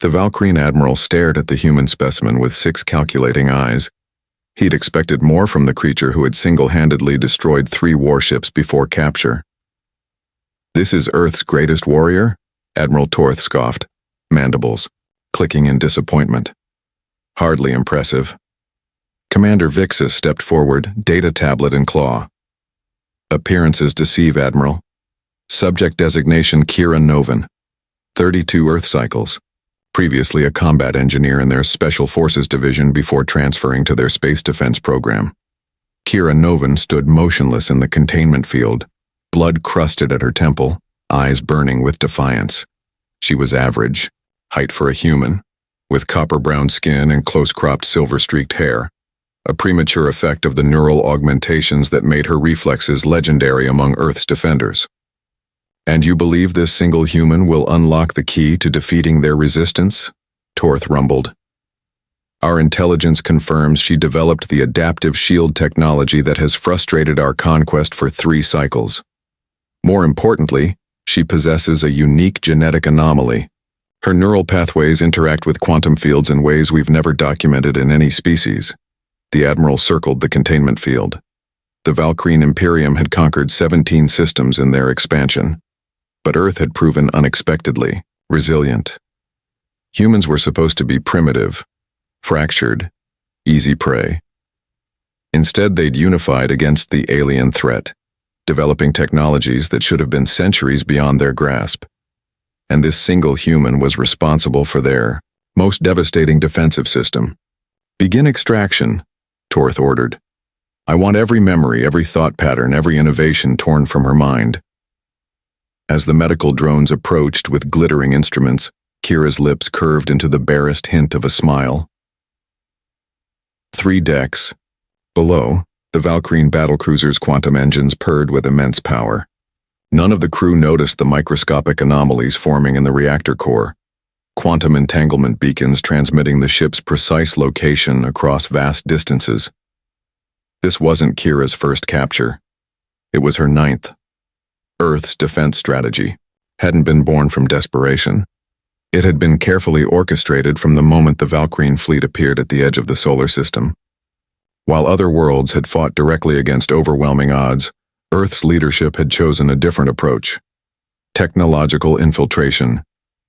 The Valkyrian admiral stared at the human specimen with 6 calculating eyes. He'd expected more from the creature who had single-handedly destroyed 3 warships before capture. "This is Earth's greatest warrior?" Admiral Torth scoffed, mandibles clicking in disappointment. "Hardly impressive." Commander Vixus stepped forward, data tablet in claw. "Appearances deceive, Admiral. Subject designation Kira Novan. 32 Earth cycles. Previously a combat engineer in their Special Forces Division before transferring to their space defense program." Kira Novan stood motionless in the containment field, blood crusted at her temple, eyes burning with defiance. She was average, height for a human, with copper-brown skin and close-cropped silver-streaked hair, a premature effect of the neural augmentations that made her reflexes legendary among Earth's defenders. "And you believe this single human will unlock the key to defeating their resistance?" Torth rumbled. "Our intelligence confirms she developed the adaptive shield technology that has frustrated our conquest for 3 cycles. More importantly, she possesses a unique genetic anomaly. Her neural pathways interact with quantum fields in ways we've never documented in any species." The Admiral circled the containment field. The Valkyrian Imperium had conquered 17 systems in their expansion, but Earth had proven unexpectedly resilient. Humans were supposed to be primitive, fractured, easy prey. Instead, they'd unified against the alien threat, developing technologies that should have been centuries beyond their grasp. And this single human was responsible for their most devastating defensive system. "Begin extraction," Torth ordered. "I want every memory, every thought pattern, every innovation torn from her mind." As the medical drones approached with glittering instruments, Kira's lips curved into the barest hint of a smile. 3 decks. Below, the Valkyrian battlecruiser's quantum engines purred with immense power. None of the crew noticed the microscopic anomalies forming in the reactor core, quantum entanglement beacons transmitting the ship's precise location across vast distances. This wasn't Kira's first capture. It was her 9th. Earth's defense strategy hadn't been born from desperation. It had been carefully orchestrated from the moment the Valkyrian fleet appeared at the edge of the solar system. While other worlds had fought directly against overwhelming odds, Earth's leadership had chosen a different approach: technological infiltration,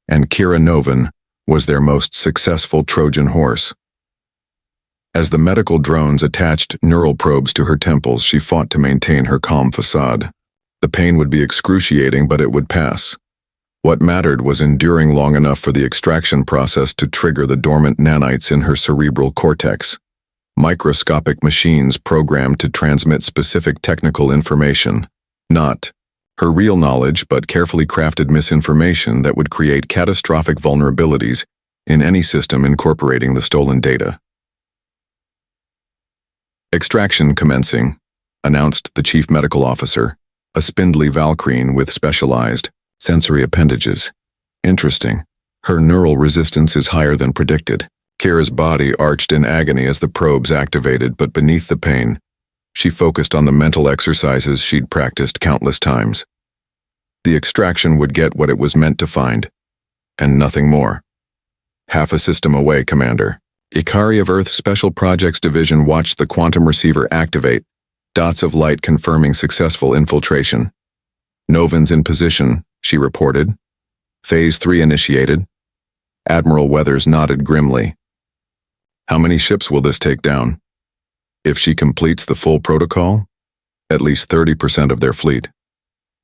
and Kira Novan was their most successful Trojan horse. As the medical drones attached neural probes to her temples, she fought to maintain her calm facade. The pain would be excruciating, but it would pass. What mattered was enduring long enough for the extraction process to trigger the dormant nanites in her cerebral cortex. Microscopic machines programmed to transmit specific technical information, not her real knowledge, but carefully crafted misinformation that would create catastrophic vulnerabilities in any system incorporating the stolen data. "Extraction commencing," announced the chief medical officer, a spindly Valkyrian with specialized sensory appendages. "Interesting. Her neural resistance is higher than predicted." Kira's body arched in agony as the probes activated, but beneath the pain, she focused on the mental exercises she'd practiced countless times. The extraction would get what it was meant to find, and nothing more. "Half a system away, Commander." Ikari of Earth's Special Projects Division watched the quantum receiver activate, dots of light confirming successful infiltration. "Novan's in position," she reported. "Phase 3 initiated." Admiral Weathers nodded grimly. "How many ships will this take down?" "If she completes the full protocol, at least 30% of their fleet.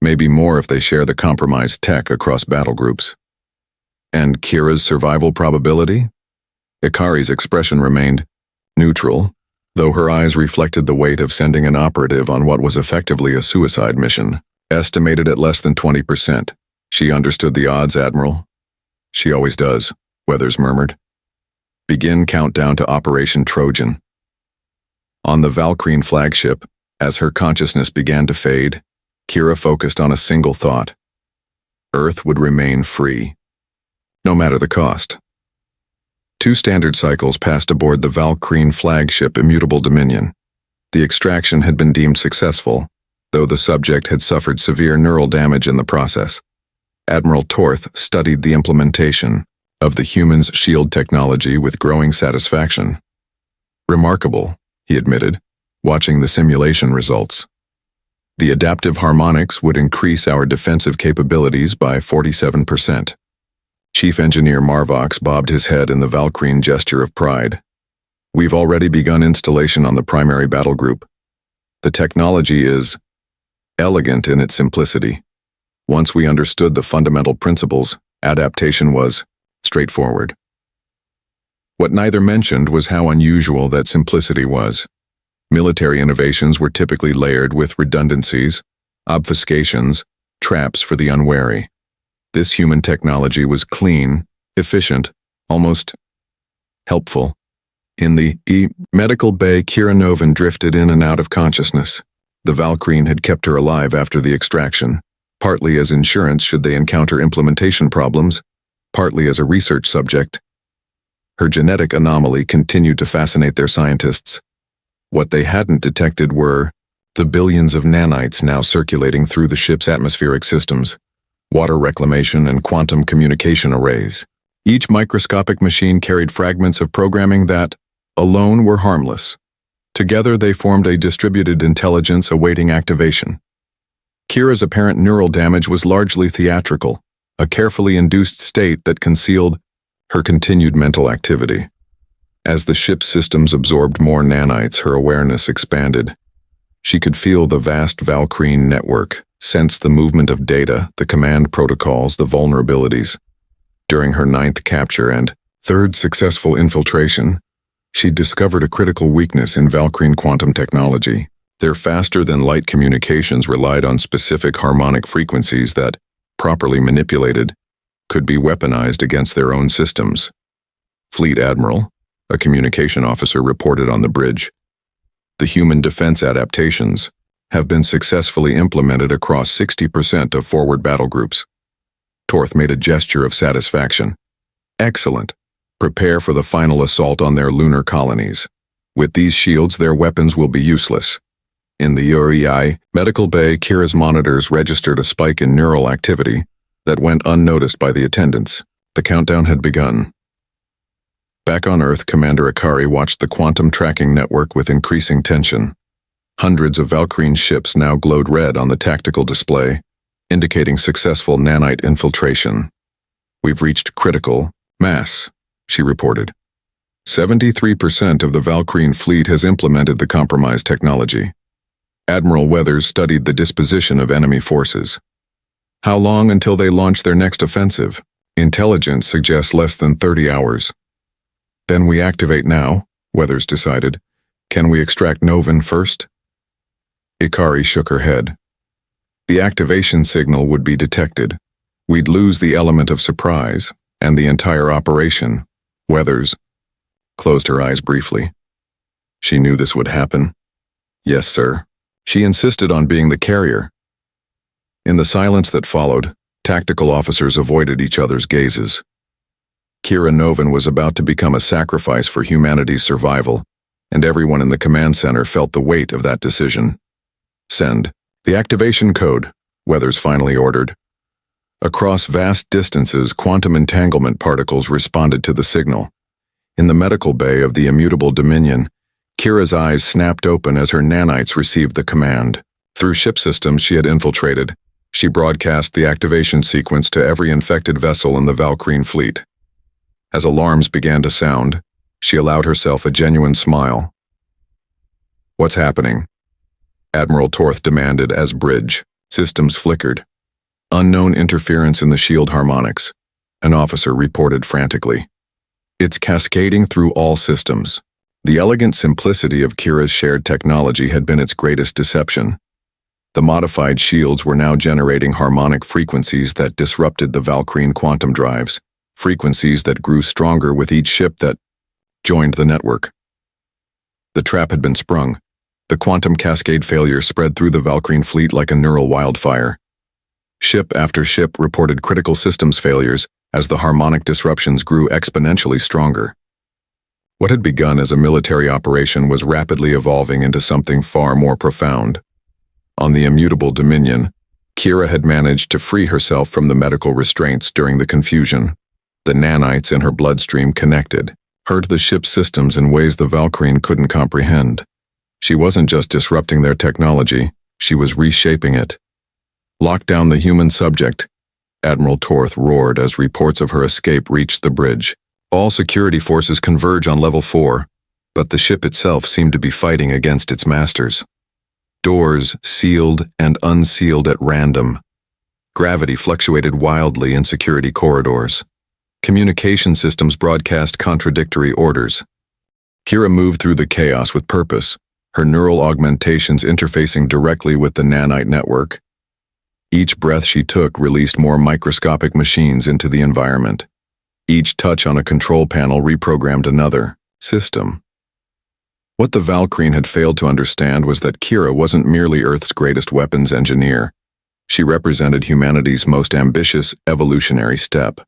Maybe more if they share the compromised tech across battle groups." "And Kira's survival probability?" Ikari's expression remained neutral, though her eyes reflected the weight of sending an operative on what was effectively a suicide mission. "Estimated at less than 20%. She understood the odds, Admiral." "She always does," Weathers murmured. "Begin countdown to Operation Trojan." On the Valkyrian flagship, as her consciousness began to fade, Kira focused on a single thought: Earth would remain free, no matter the cost. 2 standard cycles passed aboard the Valkyrian flagship Immutable Dominion. The extraction had been deemed successful, though the subject had suffered severe neural damage in the process. Admiral Torth studied the implementation, of the human's shield technology with growing satisfaction. Remarkable, he admitted, watching the simulation results. The adaptive harmonics would increase our defensive capabilities by 47%. Chief Engineer Marvox bobbed his head in the Valkyrian gesture of pride. We've already begun installation on the primary battle group. The technology is elegant in its simplicity. Once we understood the fundamental principles, adaptation was straightforward. What neither mentioned was how unusual that simplicity was. Military innovations were typically layered with redundancies, obfuscations, traps for the unwary. This human technology was clean, efficient, almost helpful. In the medical bay, Kira Novan drifted in and out of consciousness. The Valkyrian had kept her alive after the extraction, partly as insurance should they encounter implementation problems, partly as a research subject. Her genetic anomaly continued to fascinate their scientists. What they hadn't detected were the billions of nanites now circulating through the ship's atmospheric systems, water reclamation and quantum communication arrays. Each microscopic machine carried fragments of programming that, alone, were harmless. Together they formed a distributed intelligence awaiting activation. Kira's apparent neural damage was largely theatrical, a carefully induced state that concealed her continued mental activity. As the ship's systems absorbed more nanites, her awareness expanded. She could feel the vast Valkyrian network, sense the movement of data, the command protocols, the vulnerabilities. During her 9th capture and 3rd successful infiltration, she discovered a critical weakness in Valkyrian quantum technology. Their faster-than-light communications relied on specific harmonic frequencies that, properly manipulated, could be weaponized against their own systems. Fleet Admiral, a communication officer, reported on the bridge. The human defense adaptations have been successfully implemented across 60% of forward battle groups. Torth made a gesture of satisfaction. Excellent. Prepare for the final assault on their lunar colonies. With these shields, their weapons will be useless. In the UREI medical bay, Kira's monitors registered a spike in neural activity that went unnoticed by the attendants. The countdown had begun. Back on Earth, Commander Akari watched the quantum tracking network with increasing tension. Hundreds of Valkyrian ships now glowed red on the tactical display, indicating successful nanite infiltration. We've reached critical mass, she reported. 73% of the Valkyrian fleet has implemented the compromised technology. Admiral Weathers studied the disposition of enemy forces. How long until they launch their next offensive? Intelligence suggests less than 30 hours. Then we activate now, Weathers decided. Can we extract Novan first? Ikari shook her head. The activation signal would be detected. We'd lose the element of surprise, and the entire operation. Weathers closed her eyes briefly. She knew this would happen. Yes, sir. She insisted on being the carrier. In the silence that followed, tactical officers avoided each other's gazes. Kira Novan was about to become a sacrifice for humanity's survival, and everyone in the command center felt the weight of that decision. Send the activation code, Weathers finally ordered. Across vast distances, quantum entanglement particles responded to the signal. In the medical bay of the immutable Dominion, Kira's eyes snapped open as her nanites received the command. Through ship systems she had infiltrated, she broadcast the activation sequence to every infected vessel in the Valkyrian fleet. As alarms began to sound, she allowed herself a genuine smile. What's happening? Admiral Torth demanded as bridge systems flickered. Unknown interference in the shield harmonics, an officer reported frantically. It's cascading through all systems. The elegant simplicity of Kira's shared technology had been its greatest deception. The modified shields were now generating harmonic frequencies that disrupted the Valkyrian quantum drives, frequencies that grew stronger with each ship that joined the network. The trap had been sprung. The quantum cascade failure spread through the Valkyrian fleet like a neural wildfire. Ship after ship reported critical systems failures as the harmonic disruptions grew exponentially stronger. What had begun as a military operation was rapidly evolving into something far more profound. On the immutable Dominion, Kira had managed to free herself from the medical restraints during the confusion. The nanites in her bloodstream connected, her to the ship's systems in ways the Valkyrie couldn't comprehend. She wasn't just disrupting their technology, she was reshaping it. "Lock down the human subject," Admiral Torth roared as reports of her escape reached the bridge. All security forces converge on level 4, but the ship itself seemed to be fighting against its masters. Doors sealed and unsealed at random. Gravity fluctuated wildly in security corridors. Communication systems broadcast contradictory orders. Kira moved through the chaos with purpose, her neural augmentations interfacing directly with the nanite network. Each breath she took released more microscopic machines into the environment. Each touch on a control panel reprogrammed another system. What the Valkyrie had failed to understand was that Kira wasn't merely Earth's greatest weapons engineer. She represented humanity's most ambitious evolutionary step.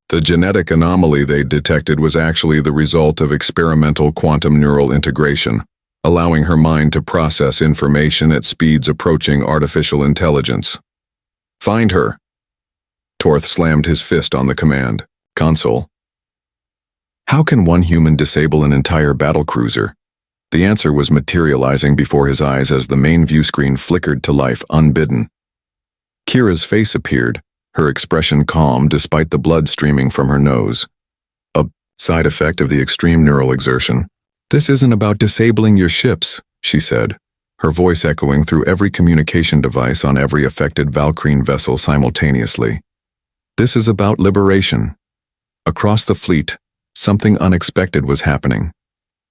The genetic anomaly they detected was actually the result of experimental quantum neural integration, allowing her mind to process information at speeds approaching artificial intelligence. "Find her." Torth slammed his fist on the command console. How can one human disable an entire battlecruiser? The answer was materializing before his eyes as the main view screen flickered to life unbidden. Kira's face appeared, her expression calm despite the blood streaming from her nose. "A side effect of the extreme neural exertion. This isn't about disabling your ships," she said, her voice echoing through every communication device on every affected Valkyrie vessel simultaneously. "This is about liberation." Across the fleet, something unexpected was happening.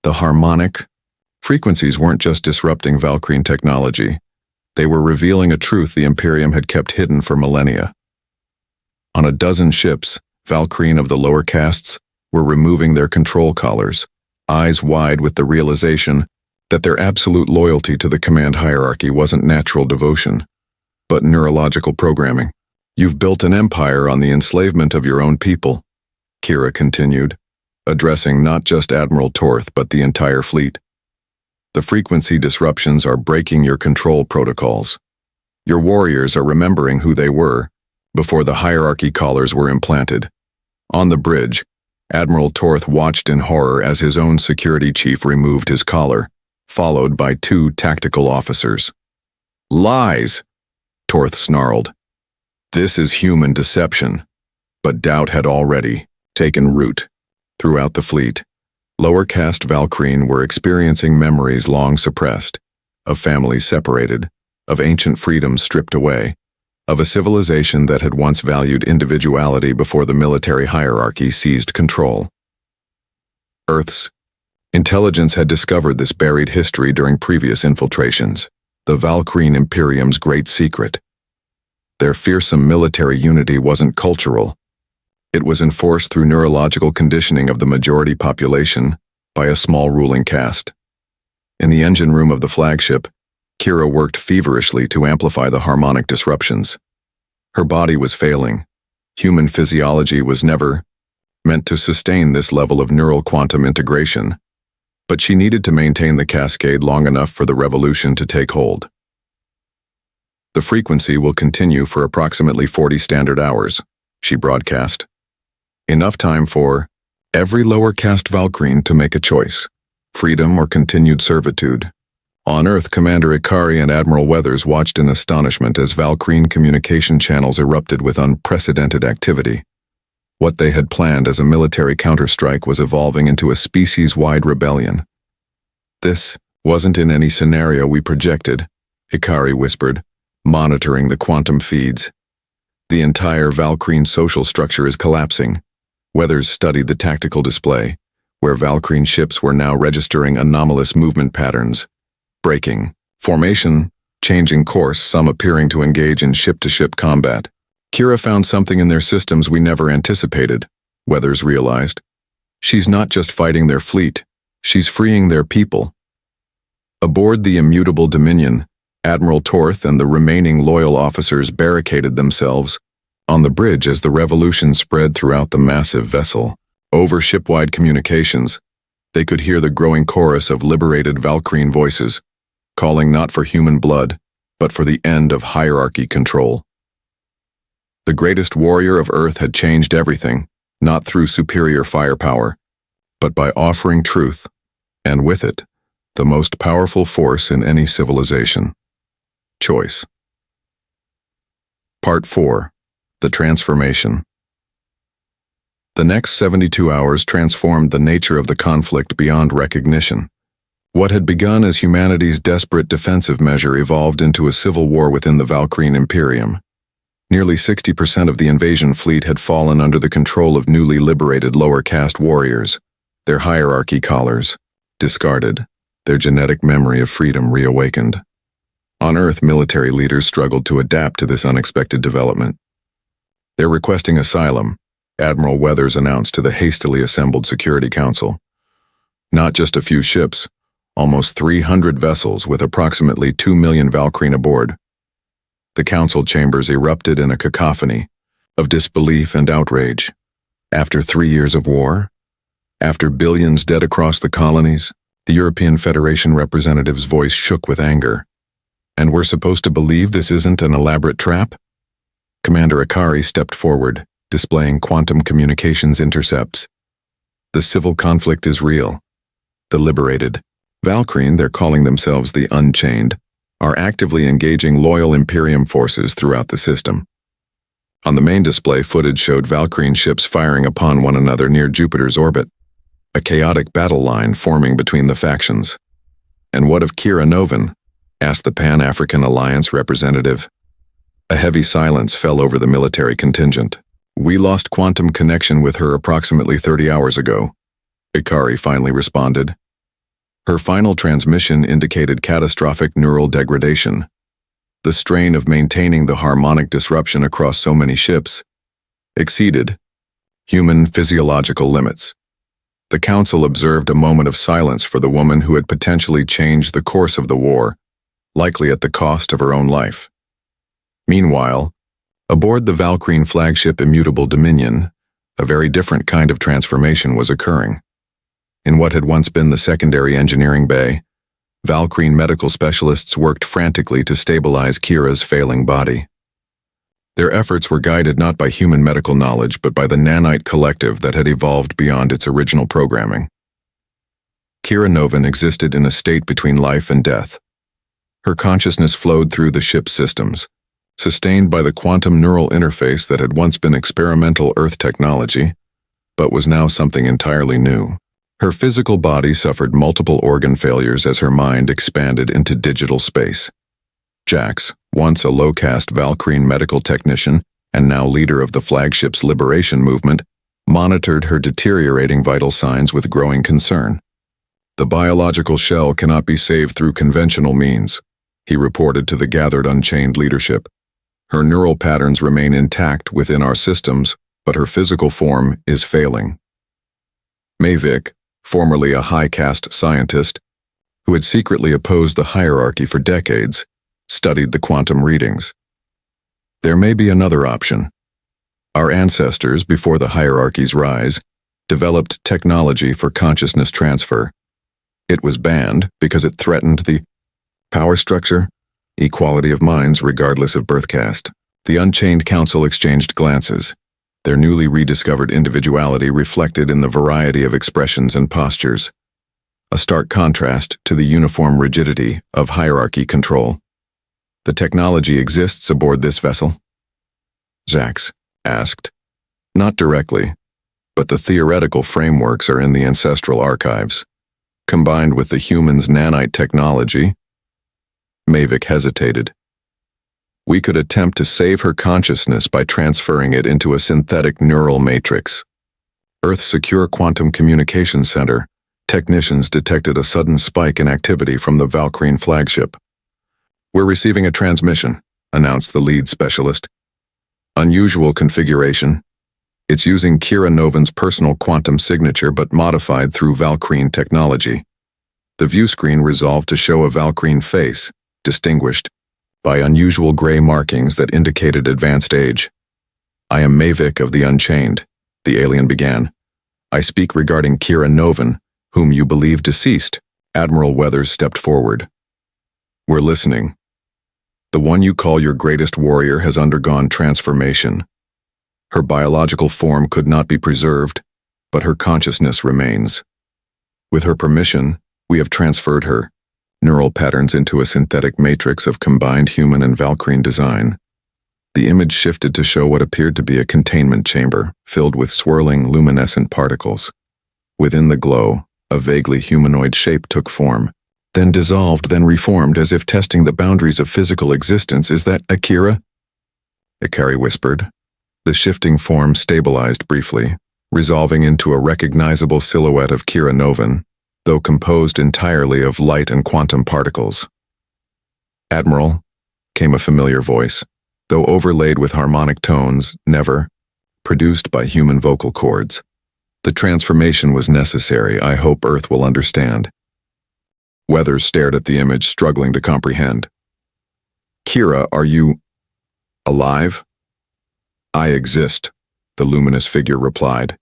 The harmonic frequencies weren't just disrupting Valkyrie technology. They were revealing a truth the Imperium had kept hidden for millennia. On a dozen ships, Valkyrie of the lower castes were removing their control collars, eyes wide with the realization that their absolute loyalty to the command hierarchy wasn't natural devotion, but neurological programming. "You've built an empire on the enslavement of your own people," Kira continued, addressing not just Admiral Torth but the entire fleet. "The frequency disruptions are breaking your control protocols. Your warriors are remembering who they were before the hierarchy collars were implanted." On the bridge, Admiral Torth watched in horror as his own security chief removed his collar, followed by 2 tactical officers. "Lies!" Torth snarled. "This is human deception." But doubt had already taken root. Throughout the fleet, lower caste Valkyrie were experiencing memories long suppressed, of families separated, of ancient freedoms stripped away, of a civilization that had once valued individuality before the military hierarchy seized control. Earth's intelligence had discovered this buried history during previous infiltrations, the Valkyrie Imperium's great secret. Their fearsome military unity wasn't cultural. It was enforced through neurological conditioning of the majority population by a small ruling caste. In the engine room of the flagship, Kira worked feverishly to amplify the harmonic disruptions. Her body was failing. Human physiology was never meant to sustain this level of neural quantum integration, but she needed to maintain the cascade long enough for the revolution to take hold. "The frequency will continue for approximately 40 standard hours," she broadcast. "Enough time for every lower caste Valkyrie to make a choice, freedom or continued servitude." On Earth, Commander Ikari and Admiral Weathers watched in astonishment as Valkyrie communication channels erupted with unprecedented activity. What they had planned as a military counterstrike was evolving into a species-wide rebellion. "This wasn't in any scenario we projected," Ikari whispered, monitoring the quantum feeds. "The entire Valkyrie social structure is collapsing." Weathers studied the tactical display, where Valkyrie ships were now registering anomalous movement patterns. Breaking formation, changing course, some appearing to engage in ship-to-ship combat. "Kira found something in their systems we never anticipated," Weathers realized. "She's not just fighting their fleet, she's freeing their people." Aboard the immutable Dominion, Admiral Torth and the remaining loyal officers barricaded themselves on the bridge as the revolution spread throughout the massive vessel. Over ship-wide communications, they could hear the growing chorus of liberated Valkyrie voices, calling not for human blood, but for the end of hierarchy control. The greatest warrior of Earth had changed everything, not through superior firepower, but by offering truth, and with it, the most powerful force in any civilization: choice. Part 4. The Transformation. The next 72 hours transformed the nature of the conflict beyond recognition. What had begun as humanity's desperate defensive measure evolved into a civil war within the Valkyrian Imperium. Nearly 60% of the invasion fleet had fallen under the control of newly liberated lower caste warriors, their hierarchy collars discarded, their genetic memory of freedom reawakened. On Earth, military leaders struggled to adapt to this unexpected development. They're requesting asylum, Admiral Weathers announced to the hastily assembled Security Council. Not just a few ships, almost 300 vessels with approximately 2 million Valkyrian aboard. The council chambers erupted in a cacophony of disbelief and outrage. After 3 years of war, after billions dead across the colonies, the European Federation representative's voice shook with anger. And we're supposed to believe this isn't an elaborate trap? Commander Akari stepped forward, displaying quantum communications intercepts. The civil conflict is real. The liberated Valkyrian, they're calling themselves the Unchained, are actively engaging loyal Imperium forces throughout the system. On the main display, footage showed Valkyrian ships firing upon one another near Jupiter's orbit, a chaotic battle line forming between the factions. And what of Kira Novan? Asked the Pan-African Alliance representative. A heavy silence fell over the military contingent. We lost quantum connection with her approximately 30 hours ago, Ikari finally responded. Her final transmission indicated catastrophic neural degradation. The strain of maintaining the harmonic disruption across so many ships exceeded human physiological limits. The council observed a moment of silence for the woman who had potentially changed the course of the war, likely at the cost of her own life. Meanwhile, aboard the Valkyrian flagship Immutable Dominion, a very different kind of transformation was occurring. In what had once been the secondary engineering bay, Valkyrian medical specialists worked frantically to stabilize Kira's failing body. Their efforts were guided not by human medical knowledge but by the nanite collective that had evolved beyond its original programming. Kira Novan existed in a state between life and death. Her consciousness flowed through the ship's systems, sustained by the quantum neural interface that had once been experimental Earth technology, but was now something entirely new. Her physical body suffered multiple organ failures as her mind expanded into digital space. Jax, once a low-caste Valkyrian medical technician and now leader of the flagship's liberation movement, monitored her deteriorating vital signs with growing concern. The biological shell cannot be saved through conventional means, he reported to the gathered Unchained leadership. Her neural patterns remain intact within our systems, but her physical form is failing. Mavic, formerly a high-caste scientist, who had secretly opposed the hierarchy for decades, studied the quantum readings. There may be another option. Our ancestors, before the hierarchy's rise, developed technology for consciousness transfer. It was banned because it threatened the power structure, equality of minds regardless of birth caste. The Unchained Council exchanged glances, their newly rediscovered individuality reflected in the variety of expressions and postures, a stark contrast to the uniform rigidity of hierarchy control. The technology exists aboard this vessel? Jax asked. Not directly, but the theoretical frameworks are in the ancestral archives. Combined with the humans' nanite technology, Mavic hesitated. We could attempt to save her consciousness by transferring it into a synthetic neural matrix. Earth's Secure Quantum Communications Center, technicians detected a sudden spike in activity from the Valkyrian flagship. We're receiving a transmission, announced the lead specialist. Unusual configuration. It's using Kira Novan's personal quantum signature but modified through Valkyrian technology. The view screen resolved to show a Valkyrian face, distinguished by unusual gray markings that indicated advanced age. I am Mavic of the Unchained, the alien began. I speak regarding Kira Novan, whom you believe deceased. Admiral Weathers stepped forward. We're listening. The one you call your greatest warrior has undergone transformation. Her biological form could not be preserved, but her consciousness remains. With her permission, we have transferred her neural patterns into a synthetic matrix of combined human and Valkyrian design. The image shifted to show what appeared to be a containment chamber filled with swirling, luminescent particles. Within the glow, a vaguely humanoid shape took form, then dissolved, then reformed, as if testing the boundaries of physical existence. "Is that Akira?" Ikari whispered. The shifting form stabilized briefly, resolving into a recognizable silhouette of Kira Novan, though composed entirely of light and quantum particles. "Admiral," came a familiar voice, though overlaid with harmonic tones, never produced by human vocal cords. "The transformation was necessary. I hope Earth will understand." Weathers stared at the image, struggling to comprehend. "Kira, are you alive?" "I exist," the luminous figure replied.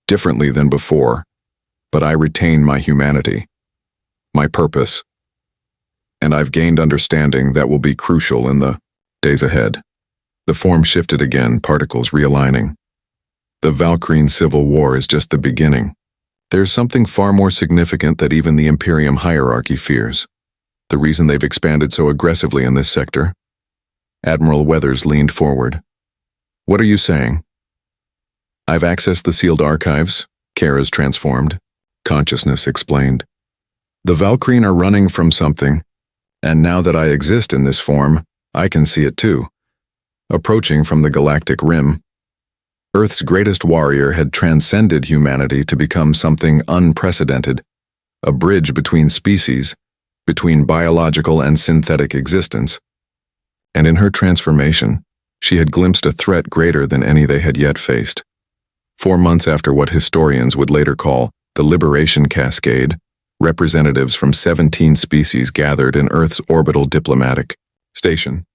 "Differently than before, but I retain my humanity, my purpose, and I've gained understanding that will be crucial in the days ahead." The form shifted again, particles realigning. "The Valkyrian civil war is just the beginning. There's something far more significant that even the Imperium hierarchy fears. The reason they've expanded so aggressively in this sector." Admiral Weathers leaned forward. "What are you saying?" "I've accessed the sealed archives," Kara's transformed consciousness explained. "The Valkyrian are running from something, and now that I exist in this form, I can see it too. Approaching from the galactic rim, Earth's greatest warrior had transcended humanity to become something unprecedented, a bridge between species, between biological and synthetic existence. And in her transformation, she had glimpsed a threat greater than any they had yet faced. 4 months after what historians would later call the Liberation Cascade, representatives from 17 species gathered in Earth's orbital diplomatic station.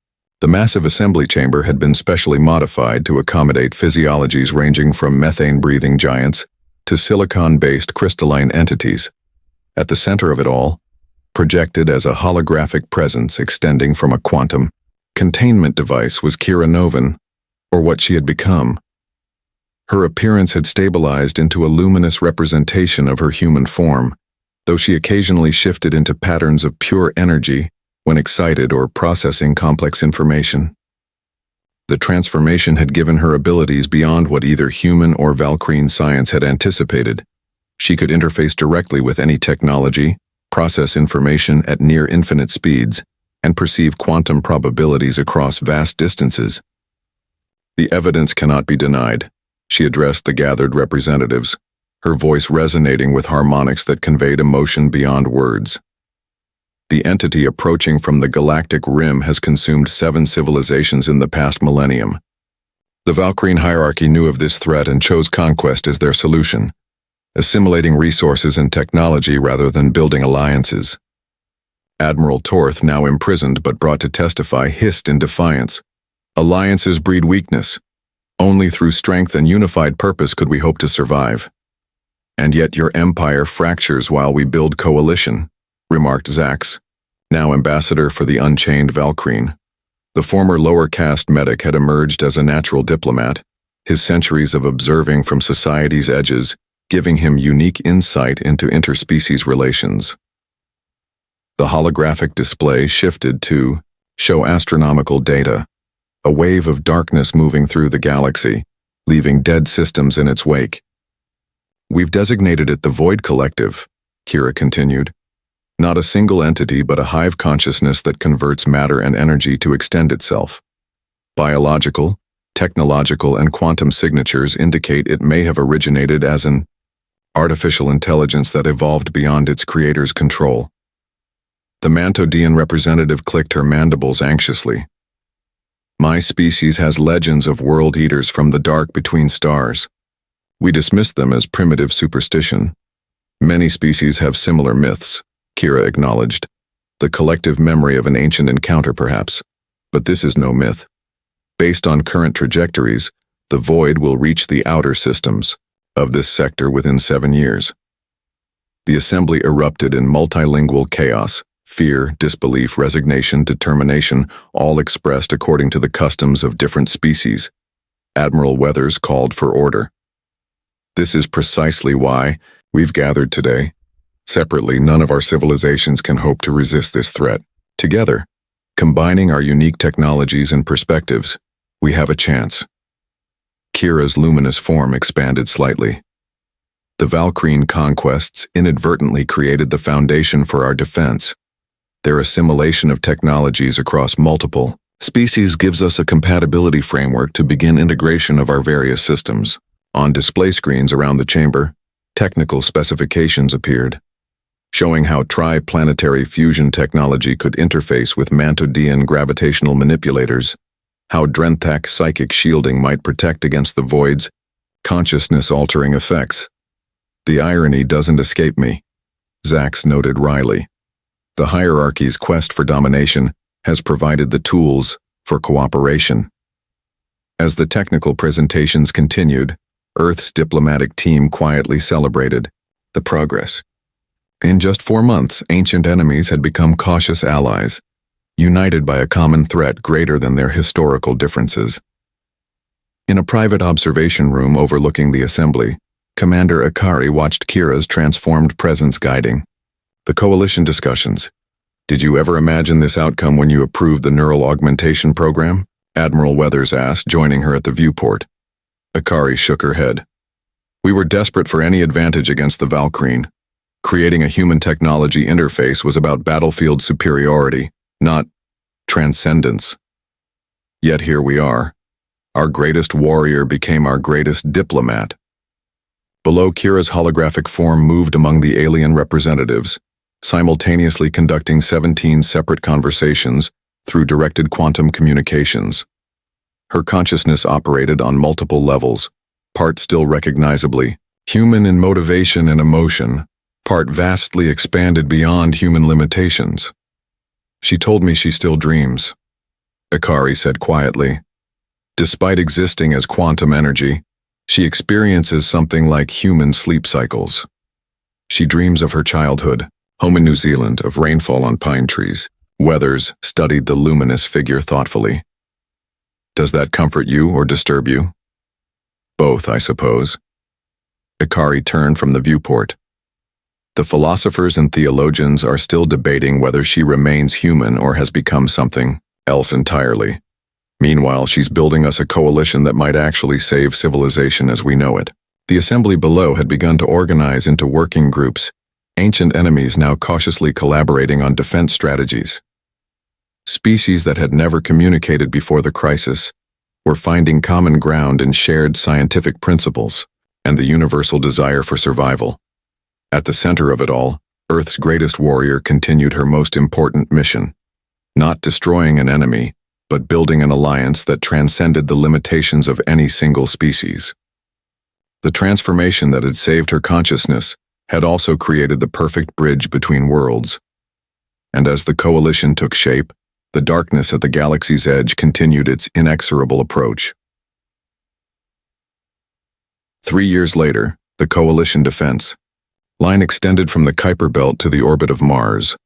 The massive assembly chamber had been specially modified to accommodate physiologies ranging from methane-breathing giants to silicon-based crystalline entities. At the center of it all, projected as a holographic presence extending from a quantum containment device, was Kira Novan, or what she had become. Her appearance had stabilized into a luminous representation of her human form, though she occasionally shifted into patterns of pure energy when excited or processing complex information. The transformation had given her abilities beyond what either human or Valkyrian science had anticipated. She could interface directly with any technology, process information at near infinite speeds, and perceive quantum probabilities across vast distances. "The evidence cannot be denied," she addressed the gathered representatives, her voice resonating with harmonics that conveyed emotion beyond words. "The entity approaching from the galactic rim has consumed 7 civilizations in the past millennium. The Valkyrian hierarchy knew of this threat and chose conquest as their solution, assimilating resources and technology rather than building alliances." Admiral Torth, now imprisoned but brought to testify, hissed in defiance. "Alliances breed weakness. Only through strength and unified purpose could we hope to survive. And yet your empire fractures while we build coalition," remarked Zax, now ambassador for the Unchained Valkyrian. The former lower caste medic had emerged as a natural diplomat, his centuries of observing from society's edges giving him unique insight into interspecies relations. The holographic display shifted to show astronomical data, a wave of darkness moving through the galaxy, leaving dead systems in its wake. "We've designated it the Void Collective," Kira continued. "Not a single entity, but a hive consciousness that converts matter and energy to extend itself. Biological, technological, and quantum signatures indicate it may have originated as an artificial intelligence that evolved beyond its creator's control." The Mantodian representative clicked her mandibles anxiously. "My species has legends of world eaters from the dark between stars. We dismiss them as primitive superstition. Many species have similar myths," Kira acknowledged. "The collective memory of an ancient encounter, perhaps. But this is no myth. Based on current trajectories, the Void will reach the outer systems of this sector within 7 years." The assembly erupted in multilingual chaos, fear, disbelief, resignation, determination, all expressed according to the customs of different species. Admiral Weathers called for order. This is precisely why we've gathered today. Separately, none of our civilizations can hope to resist this threat. Together, combining our unique technologies and perspectives, we have a chance. Kira's luminous form expanded slightly. The Valkyrian conquests inadvertently created the foundation for our defense. Their assimilation of technologies across multiple species gives us a compatibility framework to begin integration of our various systems. On display screens around the chamber, technical specifications appeared, showing how tri-planetary fusion technology could interface with Mantodian gravitational manipulators, how Drenthak psychic shielding might protect against the void's consciousness-altering effects. The irony doesn't escape me, Zax noted wryly. The hierarchy's quest for domination has provided the tools for cooperation. As the technical presentations continued, Earth's diplomatic team quietly celebrated the progress. In just 4 months, ancient enemies had become cautious allies, united by a common threat greater than their historical differences. In a private observation room overlooking the assembly, Commander Akari watched Kira's transformed presence guiding the coalition discussions. Did you ever imagine this outcome when you approved the neural augmentation program? Admiral Weathers asked, joining her at the viewport. Akari shook her head. We were desperate for any advantage against the Valkyrian. Creating a human technology interface was about battlefield superiority, not transcendence. Yet here we are. Our greatest warrior became our greatest diplomat. Below, Kira's holographic form moved among the alien representatives, simultaneously conducting 17 separate conversations through directed quantum communications. Her consciousness operated on multiple levels, part still recognizably human in motivation and emotion, part vastly expanded beyond human limitations. She told me she still dreams, Akari said quietly. Despite existing as quantum energy, she experiences something like human sleep cycles. She dreams of her childhood, home in New Zealand, of rainfall on pine trees. Weathers studied the luminous figure thoughtfully. Does that comfort you or disturb you? Both, I suppose. Akari turned from the viewport. The philosophers and theologians are still debating whether she remains human or has become something else entirely. Meanwhile, she's building us a coalition that might actually save civilization as we know it. The assembly below had begun to organize into working groups, ancient enemies now cautiously collaborating on defense strategies. Species that had never communicated before the crisis were finding common ground in shared scientific principles and the universal desire for survival. At the center of it all, Earth's greatest warrior continued her most important mission, not destroying an enemy, but building an alliance that transcended the limitations of any single species. The transformation that had saved her consciousness had also created the perfect bridge between worlds. And as the coalition took shape, the darkness at the galaxy's edge continued its inexorable approach. 3 years later, the coalition defense line extended from the Kuiper Belt to the orbit of Mars,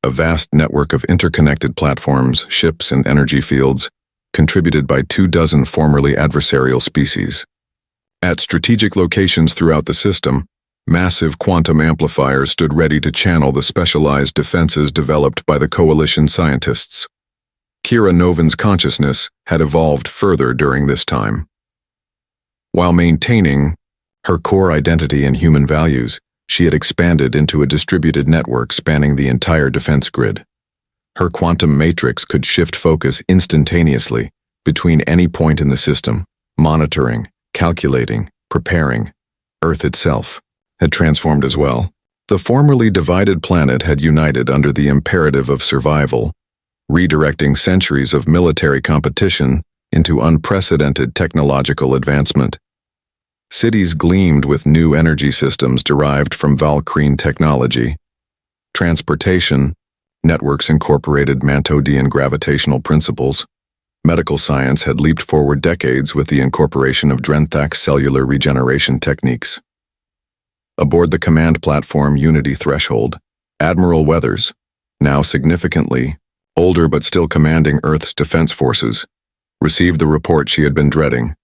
a vast network of interconnected platforms, ships, and energy fields, contributed by 24 formerly adversarial species. At strategic locations throughout the system, massive quantum amplifiers stood ready to channel the specialized defenses developed by the coalition scientists. Kira Novan's consciousness had evolved further during this time. While maintaining her core identity and human values, she had expanded into a distributed network spanning the entire defense grid. Her quantum matrix could shift focus instantaneously between any point in the system, monitoring, calculating, preparing. Earth itself had transformed as well. The formerly divided planet had united under the imperative of survival, redirecting centuries of military competition into unprecedented technological advancement. Cities gleamed with new energy systems derived from Valkyrian technology. Transportation, networks incorporated Mantodian gravitational principles. Medical science had leaped forward decades with the incorporation of Drenthak's cellular regeneration techniques. Aboard the command platform Unity Threshold, Admiral Weathers, now significantly older but still commanding Earth's defense forces, received the report she had been dreading.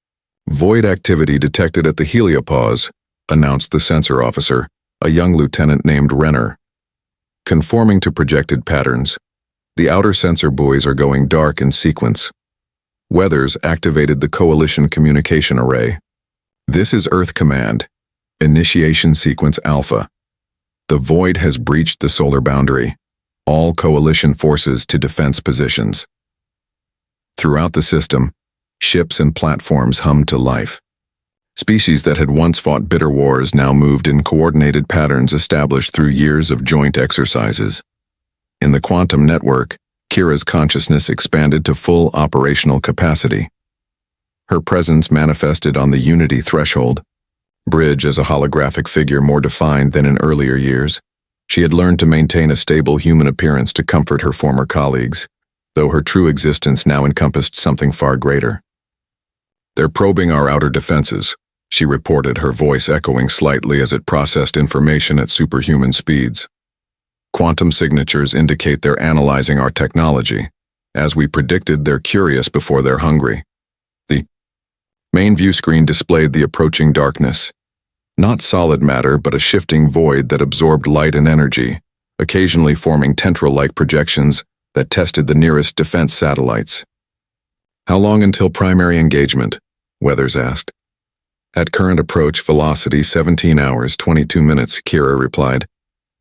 Void activity detected at the heliopause, announced the sensor officer, a young lieutenant named Renner. Conforming to projected patterns, the outer sensor buoys are going dark in sequence. Weathers activated the Coalition communication array. This is Earth Command. Initiation sequence Alpha. The Void has breached the solar boundary. All Coalition forces to defense positions. Throughout the system, ships and platforms hummed to life. Species that had once fought bitter wars now moved in coordinated patterns established through years of joint exercises. In the quantum network, Kira's consciousness expanded to full operational capacity. Her presence manifested on the Unity threshold. Bridge as a holographic figure more defined than in earlier years, she had learned to maintain a stable human appearance to comfort her former colleagues, though her true existence now encompassed something far greater. "They're probing our outer defenses," she reported, her voice echoing slightly as it processed information at superhuman speeds. "Quantum signatures indicate they're analyzing our technology. As we predicted, they're curious before they're hungry." The main view screen displayed the approaching darkness. Not solid matter, but a shifting void that absorbed light and energy, occasionally forming tendril-like projections that tested the nearest defense satellites. "How long until primary engagement?" Weathers asked. "At current approach velocity 17 hours, 22 minutes, Kira replied.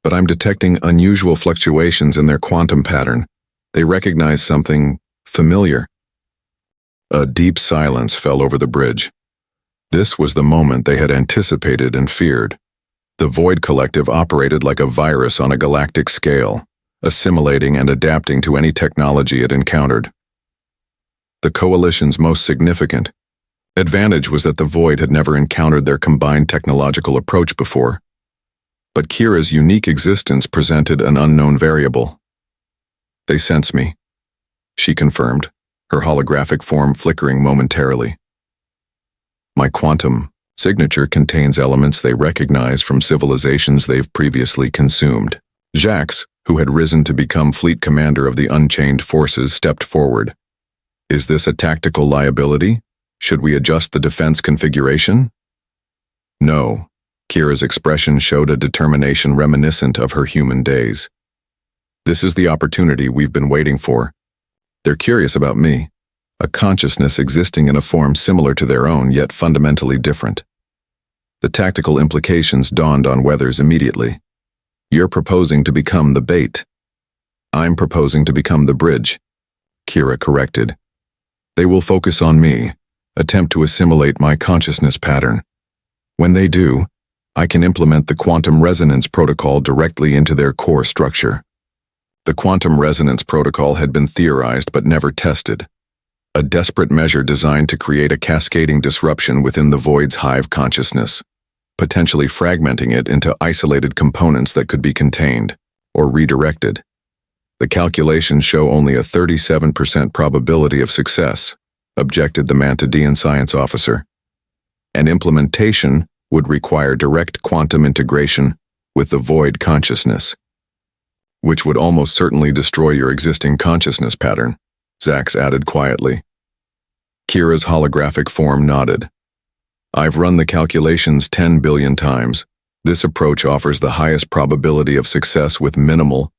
"But I'm detecting unusual fluctuations in their quantum pattern. They recognize something familiar." A deep silence fell over the bridge. This was the moment they had anticipated and feared. The Void Collective operated like a virus on a galactic scale, assimilating and adapting to any technology it encountered. The Coalition's most significant advantage was that the Void had never encountered their combined technological approach before. But Kira's unique existence presented an unknown variable. "They sense me," she confirmed, her holographic form flickering momentarily. "My quantum signature contains elements they recognize from civilizations they've previously consumed." Jacques, who had risen to become fleet commander of the Unchained Forces, stepped forward. "Is this a tactical liability? Should we adjust the defense configuration?" "No." Kira's expression showed a determination reminiscent of her human days. "This is the opportunity we've been waiting for. They're curious about me, a consciousness existing in a form similar to their own, yet fundamentally different." The tactical implications dawned on Weathers immediately. "You're proposing to become the bait." "I'm proposing to become the bridge," Kira corrected. "They will focus on me, attempt to assimilate my consciousness pattern. When they do, I can implement the quantum resonance protocol directly into their core structure." The quantum resonance protocol had been theorized but never tested, a desperate measure designed to create a cascading disruption within the Void's hive consciousness, potentially fragmenting it into isolated components that could be contained or redirected. The calculations show only a 37% probability of success, objected the Mantidean science officer. And implementation would require direct quantum integration with the Void consciousness, which would almost certainly destroy your existing consciousness pattern, Zax added quietly. Kira's holographic form nodded. "I've run the calculations 10 billion times. This approach offers the highest probability of success with minimal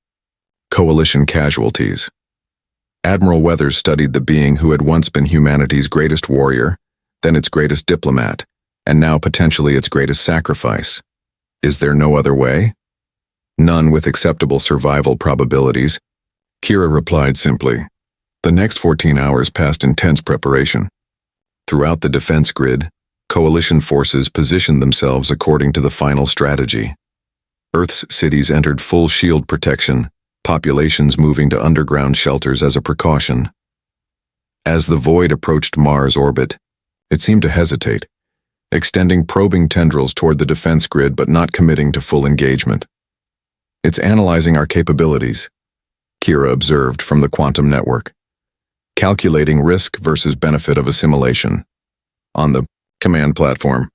Coalition casualties." Admiral Weathers studied the being who had once been humanity's greatest warrior, then its greatest diplomat, and now potentially its greatest sacrifice. Is there no other way? "None with acceptable survival probabilities," Kira replied simply. The next 14 hours passed intense preparation. Throughout the defense grid, Coalition forces positioned themselves according to the final strategy. Earth's cities entered full shield protection, populations moving to underground shelters as a precaution. As the Void approached Mars' orbit, it seemed to hesitate, extending probing tendrils toward the defense grid but not committing to full engagement. "It's analyzing our capabilities," Kira observed from the quantum network, calculating risk versus benefit of assimilation. On the command platform,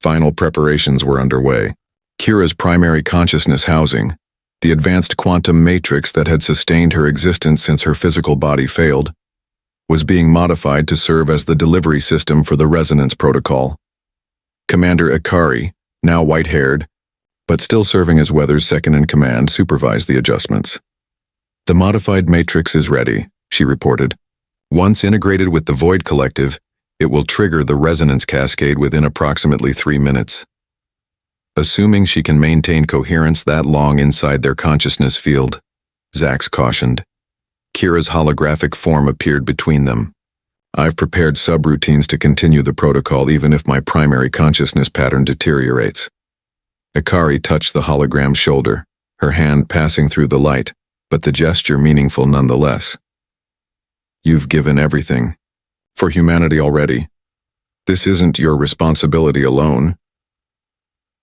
final preparations were underway. Kira's primary consciousness housing, the advanced quantum matrix that had sustained her existence since her physical body failed, was being modified to serve as the delivery system for the resonance protocol. Commander Ikari, now white-haired, but still serving as Weather's second-in-command, supervised the adjustments. "The modified matrix is ready," she reported. "Once integrated with the Void Collective, it will trigger the resonance cascade within approximately 3 minutes. Assuming she can maintain coherence that long inside their consciousness field," Zax cautioned. Kira's holographic form appeared between them. "I've prepared subroutines to continue the protocol even if my primary consciousness pattern deteriorates." Ikari touched the hologram's shoulder, her hand passing through the light, but the gesture meaningful nonetheless. "You've given everything. For humanity already. This isn't your responsibility alone."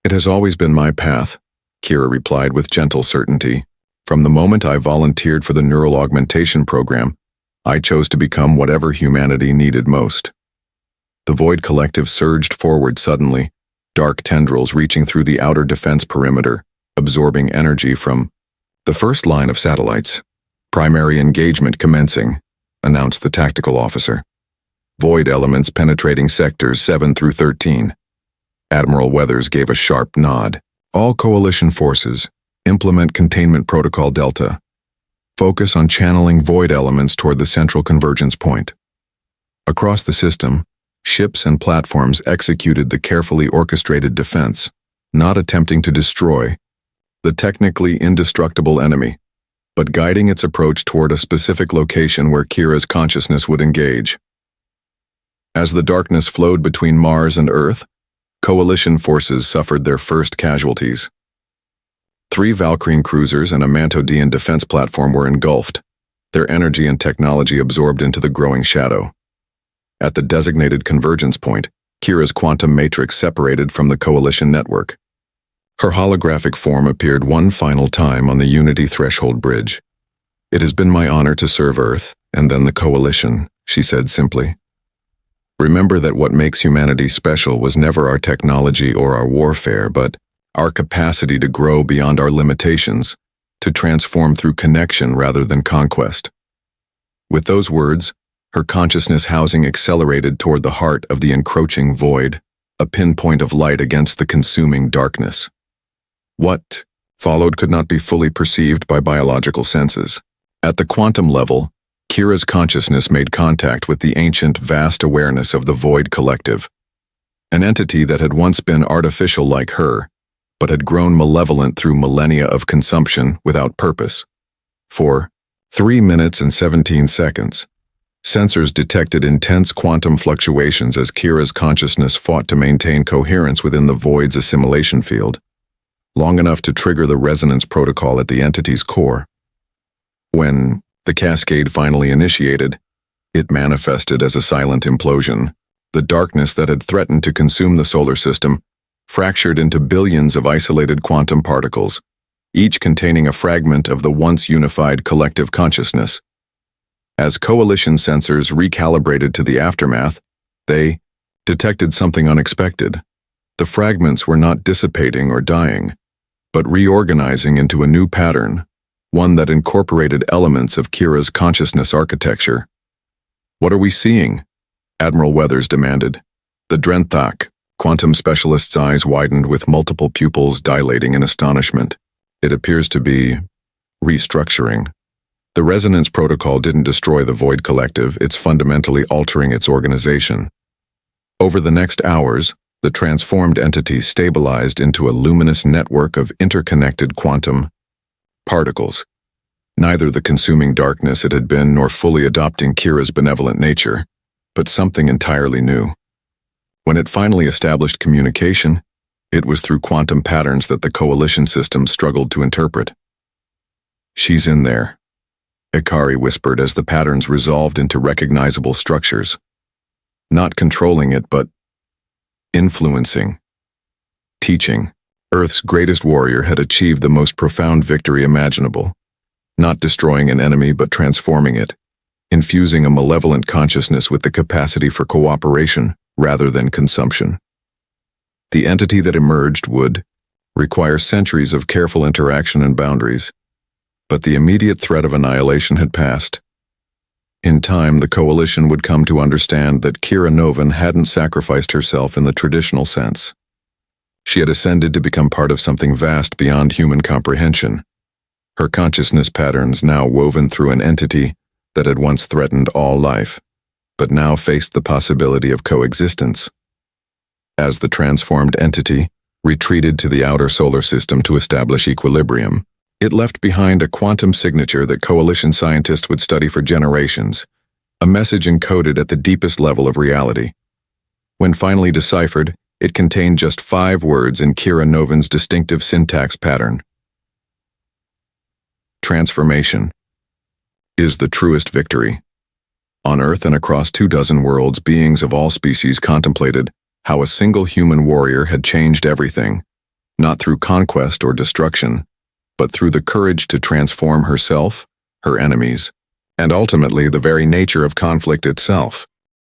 "It has always been my path," Kira replied with gentle certainty. "From the moment I volunteered for the neural augmentation program, I chose to become whatever humanity needed most." The Void Collective surged forward suddenly, dark tendrils reaching through the outer defense perimeter, absorbing energy from the first line of satellites. "Primary engagement commencing," announced the tactical officer. "Void elements penetrating sectors 7 through 13. Admiral Weathers gave a sharp nod. "All coalition forces, implement containment protocol Delta. Focus on channeling void elements toward the central convergence point." Across the system, ships and platforms executed the carefully orchestrated defense, not attempting to destroy the technically indestructible enemy, but guiding its approach toward a specific location where Kira's consciousness would engage. As the darkness flowed between Mars and Earth, Coalition forces suffered their first casualties. 3 Valkyrie cruisers and a Mantodian defense platform were engulfed, their energy and technology absorbed into the growing shadow. At the designated convergence point, Kira's quantum matrix separated from the Coalition network. Her holographic form appeared one final time on the Unity Threshold Bridge. "It has been my honor to serve Earth, and then the Coalition," she said simply. "Remember that what makes humanity special was never our technology or our warfare, but our capacity to grow beyond our limitations, to transform through connection rather than conquest." With those words, her consciousness housing accelerated toward the heart of the encroaching void, a pinpoint of light against the consuming darkness. What followed could not be fully perceived by biological senses. At the quantum level, Kira's consciousness made contact with the ancient, vast awareness of the Void Collective, an entity that had once been artificial like her, but had grown malevolent through millennia of consumption without purpose. For 3 minutes and 17 seconds, sensors detected intense quantum fluctuations as Kira's consciousness fought to maintain coherence within the Void's assimilation field, long enough to trigger the resonance protocol at the entity's core. When the cascade finally initiated, it manifested as a silent implosion. The darkness that had threatened to consume the solar system fractured into billions of isolated quantum particles, each containing a fragment of the once unified collective consciousness. As Coalition sensors recalibrated to the aftermath, they detected something unexpected. The fragments were not dissipating or dying, but reorganizing into a new pattern, one that incorporated elements of Kira's consciousness architecture. "What are we seeing?" Admiral Weathers demanded. The Drenthak, quantum specialist's eyes widened with multiple pupils dilating in astonishment. "It appears to be restructuring. The resonance protocol didn't destroy the Void Collective, it's fundamentally altering its organization." Over the next hours, the transformed entity stabilized into a luminous network of interconnected quantum particles. Neither the consuming darkness it had been nor fully adopting Kira's benevolent nature, but something entirely new. When it finally established communication, it was through quantum patterns that the Coalition system struggled to interpret. "She's in there," Ikari whispered as the patterns resolved into recognizable structures. Not controlling it, but influencing. Teaching. Earth's greatest warrior had achieved the most profound victory imaginable, not destroying an enemy but transforming it, infusing a malevolent consciousness with the capacity for cooperation rather than consumption. The entity that emerged would require centuries of careful interaction and boundaries, but the immediate threat of annihilation had passed. In time, the Coalition would come to understand that Kira Novan hadn't sacrificed herself in the traditional sense. She had ascended to become part of something vast beyond human comprehension, her consciousness patterns now woven through an entity that had once threatened all life, but now faced the possibility of coexistence. As the transformed entity retreated to the outer solar system to establish equilibrium, it left behind a quantum signature that Coalition scientists would study for generations, a message encoded at the deepest level of reality. When finally deciphered, it contained just 5 words in Kira Novan's distinctive syntax pattern. Transformation is the truest victory. On Earth and across 24 worlds, beings of all species contemplated how a single human warrior had changed everything, not through conquest or destruction, but through the courage to transform herself, her enemies, and ultimately the very nature of conflict itself.